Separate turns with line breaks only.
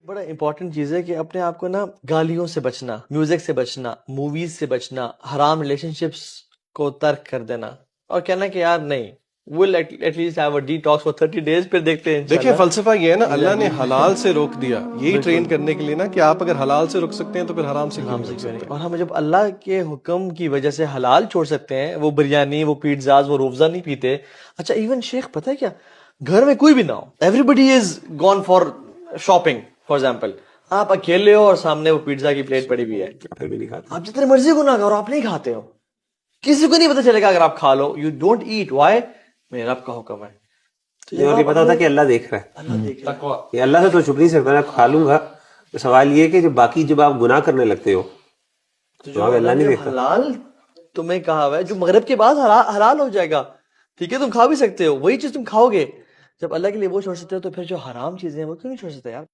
बड़ा इंपॉर्टेंट चीज है कि अपने आप को ना गालियों से बचना, म्यूजिक से बचना, मूवीज से बचना, हराम रिलेशनशिप्स को तर्क कर देना और कहना कि यार नहीं, will at least have a detox for 30 days, फिर देखते हैं
देखिए
इंशाल्लाह।
फलसफा ये है ना, अल्लाह ने हलाल से रोक दिया, यही ट्रेन
बिल्कुल
करने के लिए ना कि आप अगर हलाल से रुक सकते हैं तो फिर हराम से क्यों
हराम
नहीं
से
रुक
क्यों नहीं।
सकते।
और हम जब अल्लाह के हुक्म की वजह से हलाल छोड़ सकते हैं, वो बिरयानी, वो पिज्जाज, वो रोफजा नहीं पीते। अच्छा इवन शेख पता है क्या, घर में कोई भी ना हो, everybody is gone for shopping for example, आप अकेले हो और सामने वो पिज्जा की प्लेट पड़ी हुई है,
फिर भी नहीं खाते।
आप जितने मर्जी गुनाह करो आप नहीं खाते हो, किसी को नहीं पता चलेगा अगर आप खा लो, यू डोंट ईट, वाई, मेरे रब का हुक्म है। तो
नहीं,
जब
और ये
आप
पता होता
अपने
है कि अल्लाह देख रहा है,
अल्लाह देख रहा है,
ये अल्लाह से तो छुप नहीं सकता, मैं खा लूंगा। तो सवाल ये है कि जब बाकी जब आप गुनाह करने लगते हो
तो
तो
जो
वहां पे
अल्लाह
अल्लाह
ने
नहीं
जो
देखता।
हलाल तुम्हें कहा हुआ है, जो मगरिब के बाद हलाल हो जाएगा, ठीक है तुम खा भी सकते हो, वही चीज तुम खाओगे, जब अल्लाह के लिए वो छोड़ सकते हो तो फिर जो हराम चीजें हैं वो क्यों नहीं छोड़ सकते यार।